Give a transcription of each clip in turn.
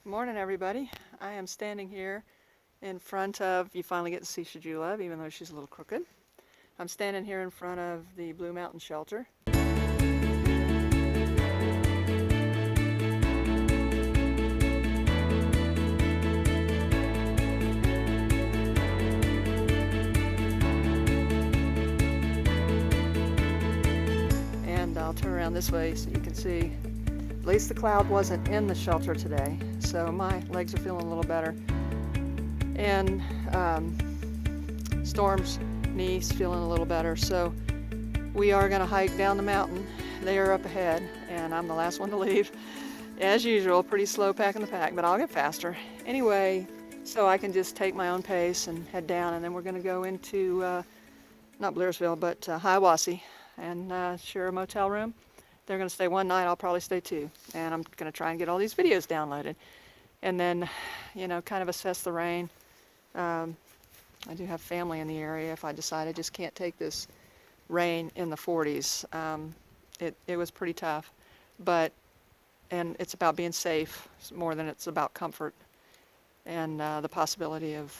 Good morning, everybody. I am standing here in front of, you finally get to see Shujula, even though she's a little crooked. I'm standing here in front of the Blue Mountain Shelter. And I'll turn around this way so you can see. At least the cloud wasn't in the shelter today, so my legs are feeling a little better. And Storm's knees feeling a little better. So we are going to hike down the mountain. They are up ahead, and I'm the last one to leave. As usual, pretty slow packing the pack, but I'll get faster. Anyway, so I can just take my own pace and head down, and then we're going to go into, not Blairsville, but Hiawassee, and share a motel room. They're going to stay one night, I'll probably stay two. And I'm going to try and get all these videos downloaded. And then, you know, kind of assess the rain. I do have family in the area if I decide I just can't take this rain in the 40s. It was pretty tough. And it's about being safe more than it's about comfort and the possibility of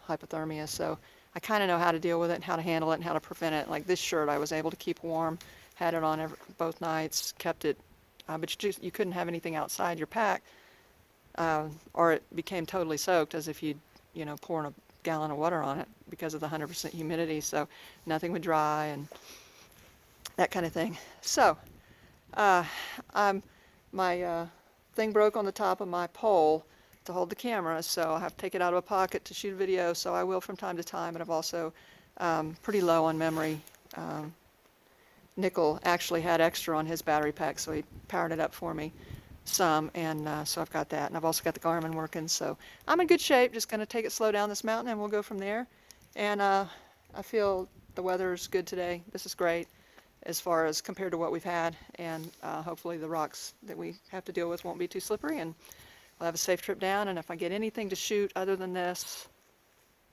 hypothermia. So I kind of know how to deal with it and how to handle it and how to prevent it. Like this shirt I was able to keep warm. Had it on both nights, kept it, but you couldn't have anything outside your pack, or it became totally soaked, as if you'd, pouring a gallon of water on it because of the 100% humidity. So nothing would dry and that kind of thing. So my thing broke on the top of my pole to hold the camera, so I have to take it out of a pocket to shoot a video. So I will from time to time, and I've also pretty low on memory. Nickel actually had extra on his battery pack, so he powered it up for me some, and so I've got that. And I've also got the Garmin working, so I'm in good shape. Just going to take it slow down this mountain, and we'll go from there. And I feel the weather's good today. This is great as far as compared to what we've had, and hopefully the rocks that we have to deal with won't be too slippery, and we'll have a safe trip down. And if I get anything to shoot other than this,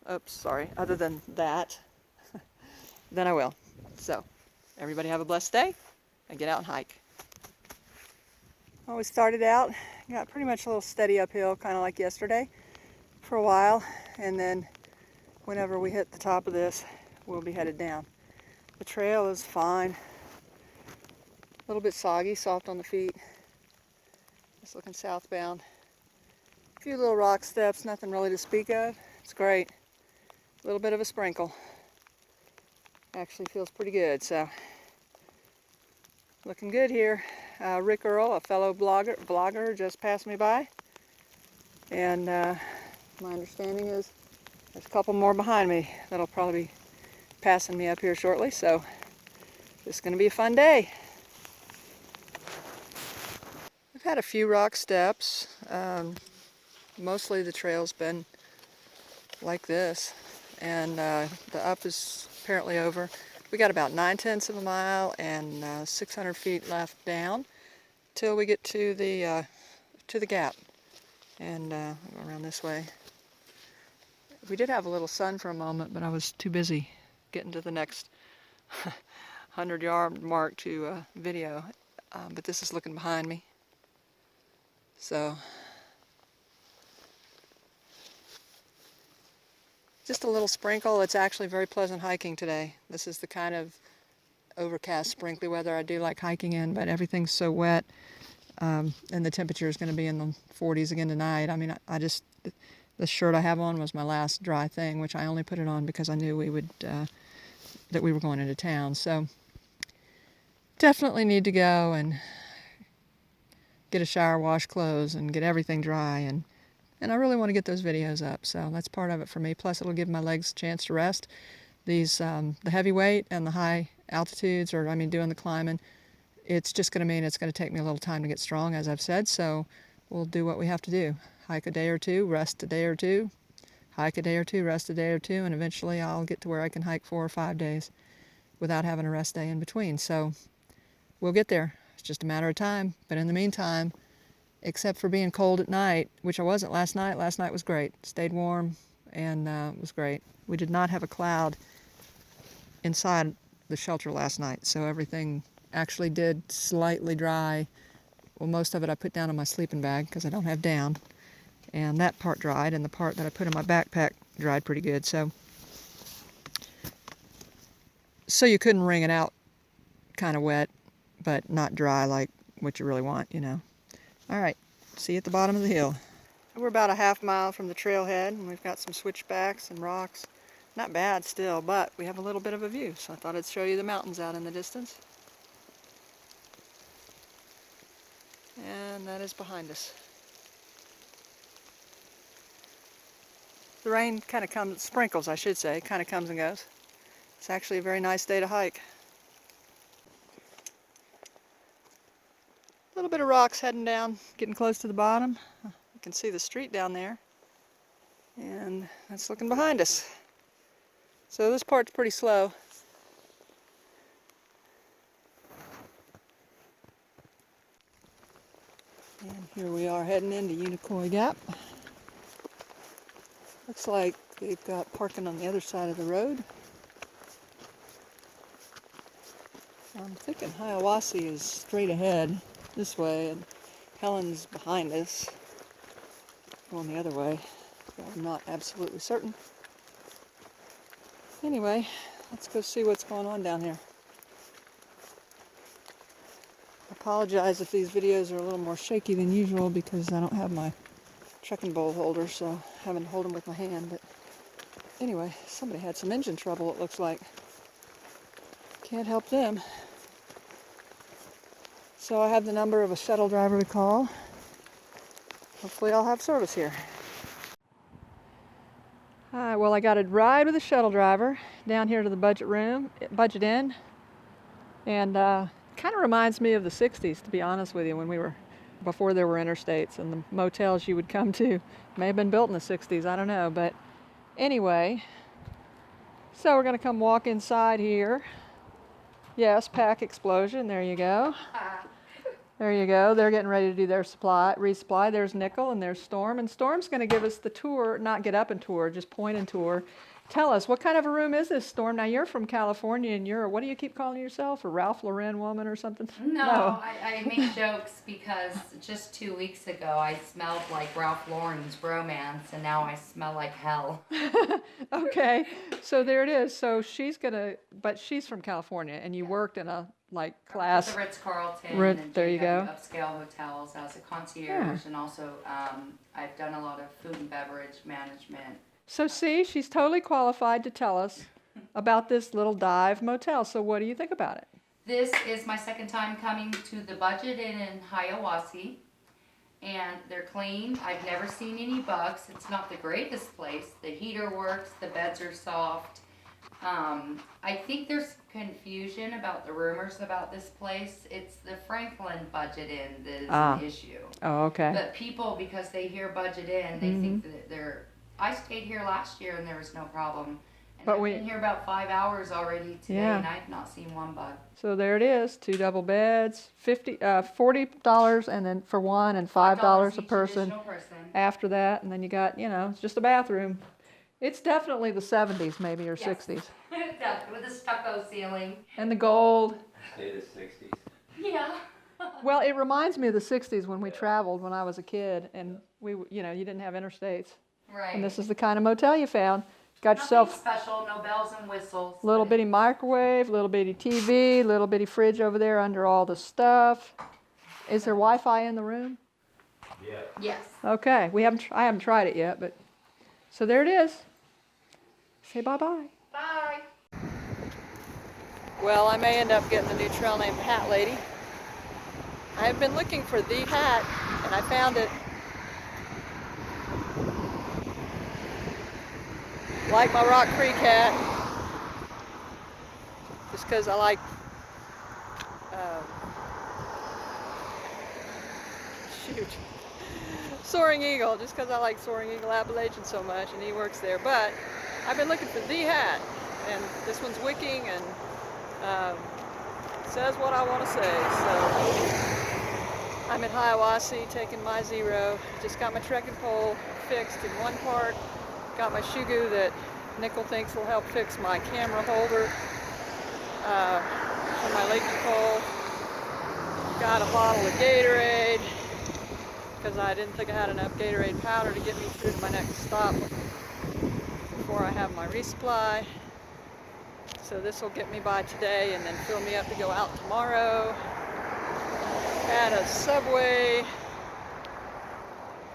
other than that, then I will. So everybody have a blessed day and get out and hike. Well, we started out, got pretty much a little steady uphill, kind of like yesterday for a while, and then whenever we hit the top of this, we'll be headed down. The trail is fine, a little bit soggy, soft on the feet, just looking southbound. A few little rock steps, nothing really to speak of. It's great. A little bit of a sprinkle. Actually feels pretty good, so looking good here. Rick Earl, a fellow vlogger, just passed me by, and my understanding is there's a couple more behind me that'll probably be passing me up here shortly, so it's going to be a fun day. I've had a few rock steps. Mostly the trail's been like this, and the up is apparently over. We got about 9/10 of a mile and 600 feet left down till we get to the gap. And I'll go around this way. We did have a little sun for a moment, but I was too busy getting to the next 100-yard mark to video. But this is looking behind me. So just a little sprinkle. It's actually very pleasant hiking today. This is the kind of overcast, sprinkly weather I do like hiking in, but everything's so wet, and the temperature is going to be in the 40s again tonight. I mean, the shirt I have on was my last dry thing, which I only put it on because I knew that we were going into town. So definitely need to go and get a shower, wash clothes, and get everything dry, and I really want to get those videos up, so that's part of it for me. Plus, it'll give my legs a chance to rest. These, the heavy weight and the high altitudes, doing the climbing, it's just going to mean it's going to take me a little time to get strong, as I've said, so we'll do what we have to do. Hike a day or two, rest a day or two, hike a day or two, rest a day or two, and eventually I'll get to where I can hike 4 or 5 days without having a rest day in between. So we'll get there. It's just a matter of time, but in the meantime, except for being cold at night, which I wasn't last night. Last night was great. Stayed warm, and it was great. We did not have a cloud inside the shelter last night, so everything actually did slightly dry. Well, most of it I put down in my sleeping bag because I don't have down. and that part dried, and the part that I put in my backpack dried pretty good. So you couldn't wring it out kind of wet, but not dry like what you really want, you know. All right, see you at the bottom of the hill. We're about a half mile from the trailhead, and we've got some switchbacks and rocks. Not bad still, but we have a little bit of a view, so I thought I'd show you the mountains out in the distance. And that is behind us. The rain kind of comes, sprinkles I should say, kind of comes and goes. It's actually a very nice day to hike. A little bit of rocks heading down, getting close to the bottom. You can see the street down there. And that's looking behind us. So this part's pretty slow. And here we are heading into Unicoi Gap. Looks like they've got parking on the other side of the road. I'm thinking Hiawassee is straight ahead this way, and Helen's behind us, going the other way. But I'm not absolutely certain. Anyway, let's go see what's going on down here. I apologize if these videos are a little more shaky than usual because I don't have my trekking bowl holder, so I haven't hold them with my hand. But anyway, somebody had some engine trouble, it looks like. Can't help them. So I have the number of a shuttle driver to call. Hopefully I'll have service here. Hi, well, I got a ride with a shuttle driver down here to the Budget Inn, and kind of reminds me of the 60s, to be honest with you, when before there were interstates, and the motels you would come to may have been built in the 60s, I don't know, but anyway, so we're going to come walk inside here. Yes, pack explosion, there you go. There you go. They're getting ready to do their resupply. There's Nickel and there's Storm. And Storm's going to give us the tour, not get up and tour, just point and tour. Tell us, what kind of a room is this, Storm? Now, you're from California, and what do you keep calling yourself? A Ralph Lauren woman or something? No. I make jokes because just 2 weeks ago, I smelled like Ralph Lauren's Romance, and now I smell like hell. Okay, so there it is. So but she's from California, and you worked in a, class. The Ritz-Carlton, and there you go. upscale hotels as a concierge, and also I've done a lot of food and beverage management. So see, she's totally qualified to tell us about this little dive motel. So what do you think about it? This is my second time coming to the Budget Inn in Hiawassee, and they're clean. I've never seen any bugs. It's not the greatest place. The heater works, the beds are soft. I think there's confusion about the rumors about this place. It's the Franklin Budget Inn that is an issue. Oh, okay. But people, because they hear Budget Inn, they think that they're... I stayed here last year and there was no problem. And I've been here about 5 hours already today, and I've not seen one bug. So there it is, 2 double beds, $40 and then for one, and $5 a person after that, and then you got, it's just a bathroom. It's definitely the 70s maybe, or 60s. With the stucco ceiling. And the gold. Say the 60s. Yeah. Well, it reminds me of the 60s when we traveled when I was a kid, and you didn't have interstates. Right. And this is the kind of motel you found. Got Nothing yourself special, no bells and whistles. Little bitty microwave, little bitty TV, little bitty fridge over there under all the stuff. Is there Wi-Fi in the room? Yeah. Yes. Okay, I haven't tried it yet, but so there it is. Say bye-bye. Bye. Well, I may end up getting a new trail name Hat Lady. I have been looking for the hat, and I found it. Like my Rock Creek hat, just because I like Soaring Eagle, just because I like Soaring Eagle Appalachian so much, and he works there. But I've been looking for the hat, and this one's wicking and says what I want to say. So I'm in Hiawassee taking my Zero. Just got my trekking pole fixed in one part. Got my shoe goo that Nickel thinks will help fix my camera holder on my Lakey pole. Got a bottle of Gatorade. because I didn't think I had enough Gatorade powder to get me through to my next stop before I have my resupply. So this will get me by today and then fill me up to go out tomorrow. Had a Subway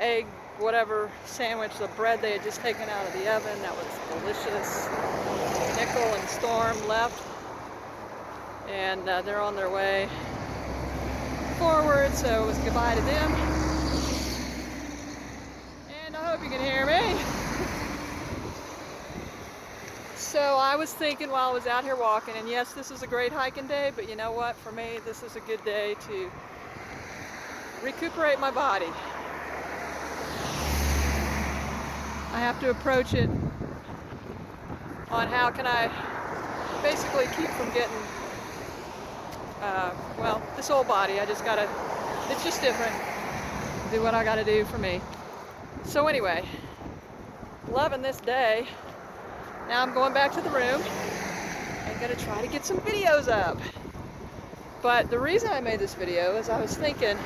egg whatever sandwich, the bread they had just taken out of the oven. That was delicious. Nickel and Storm left, and they're on their way forward, so it was goodbye to them. And I hope you can hear me. So I was thinking while I was out here walking, and yes, this is a great hiking day, but you know what? For me, this is a good day to recuperate my body. I have to approach it on how can I basically keep from getting, well, this old body, I just gotta, it's just different, do what I gotta do for me. So anyway, loving this day. Now I'm going back to the room and gonna try to get some videos up. But the reason I made this video is I was thinking,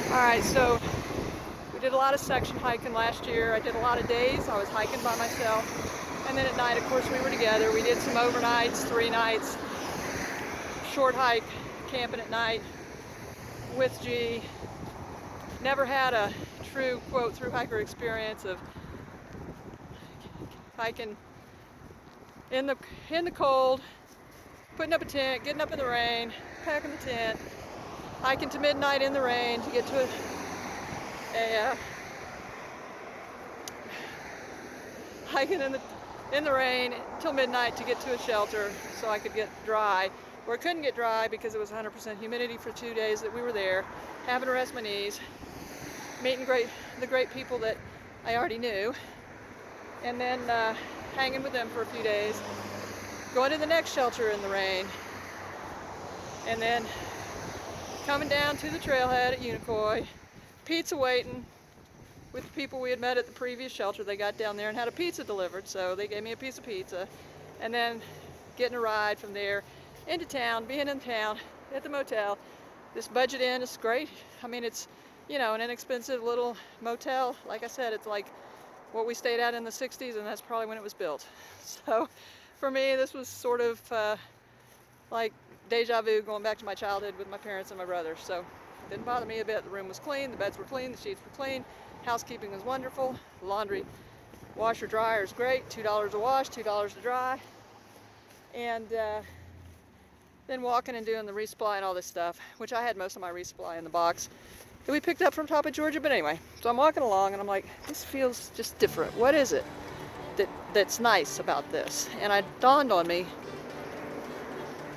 all right, so we did a lot of section hiking last year. I did a lot of days. I was hiking by myself. And then at night, of course, we were together. We did some overnights, 3 nights, short hike, camping at night with G. Never had a true, quote, thru hiker experience of hiking in the cold, putting up a tent, getting up in the rain, packing the tent, hiking to midnight in the rain to get to a hiking in the rain till midnight to get to a shelter so I could get dry. Or I couldn't get dry because it was 100% humidity for 2 days that we were there, having to rest my knees, meeting the great people that I already knew, and then hanging with them for a few days, going to the next shelter in the rain, and then coming down to the trailhead at Unicoi, pizza waiting with the people we had met at the previous shelter. They got down there and had a pizza delivered, so they gave me a piece of pizza, and then getting a ride from there into town, being in town at the motel. This Budget Inn is great. I mean, it's, you know, an inexpensive little motel. Like I said, it's like what we stayed at in the 60s, and that's probably when it was built. So for me, this was sort of like deja vu, going back to my childhood with my parents and my brother. So it didn't bother me a bit. The room was clean, the beds were clean, the sheets were clean, housekeeping was wonderful, laundry, washer, dryer is great, $2 a wash, $2 to dry, and then walking and doing the resupply and all this stuff, which I had most of my resupply in the box that we picked up from top of Georgia. But anyway, so I'm walking along and I'm like, this feels just different. What is it that's nice about this? And it dawned on me,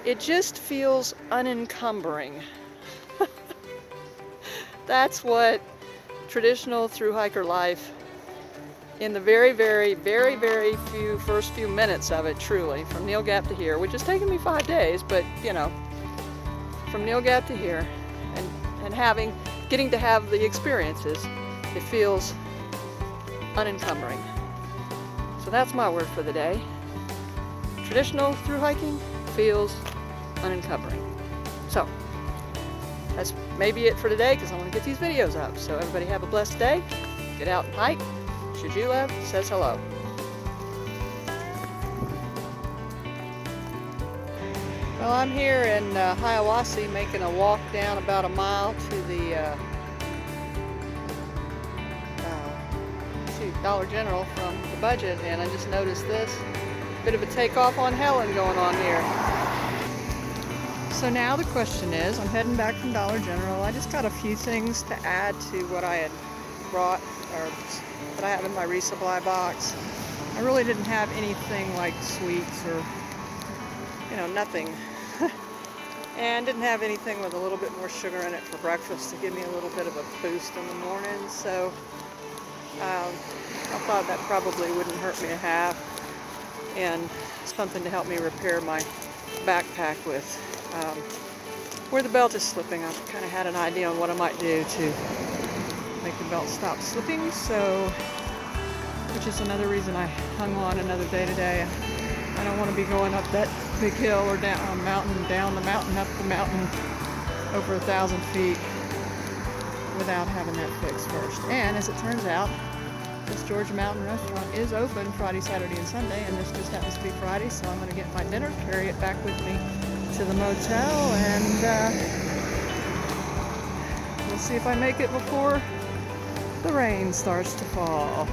it just feels unencumbering. That's what traditional thru hiker life, in the very, very, very, very first few minutes of it, truly, from Neil Gap to here, which has taken me 5 days, but you know, from Neil Gap to here, and getting to have the experiences, it feels unencumbering. So that's my word for the day. Traditional thru hiking feels unencumbering. So that's maybe it for today, because I want to get these videos up. So everybody have a blessed day. Get out and hike. Shujula says hello. Well, I'm here in Hiawassee, making a walk down about a mile to the Dollar General from the Budget, and I just noticed this bit of a takeoff on Helen going on here. So now the question is, I'm heading back from Dollar General. I just got a few things to add to what I had brought, or that I have in my resupply box. I really didn't have anything like sweets or, you know, nothing. And didn't have anything with a little bit more sugar in it for breakfast to give me a little bit of a boost in the morning. So I thought that probably wouldn't hurt me to have, and something to help me repair my backpack with. Where the belt is slipping, I kind of had an idea on what I might do to make the belt stop slipping, so, which is another reason I hung on another day today. I don't want to be going up that big hill or down the mountain, up the mountain, over 1,000 feet without having that fixed first. And as it turns out, this Georgia Mountain restaurant is open Friday, Saturday, and Sunday, and this just happens to be Friday, so I'm going to get my dinner, carry it back with me to the motel, and we'll see if I make it before the rain starts to fall.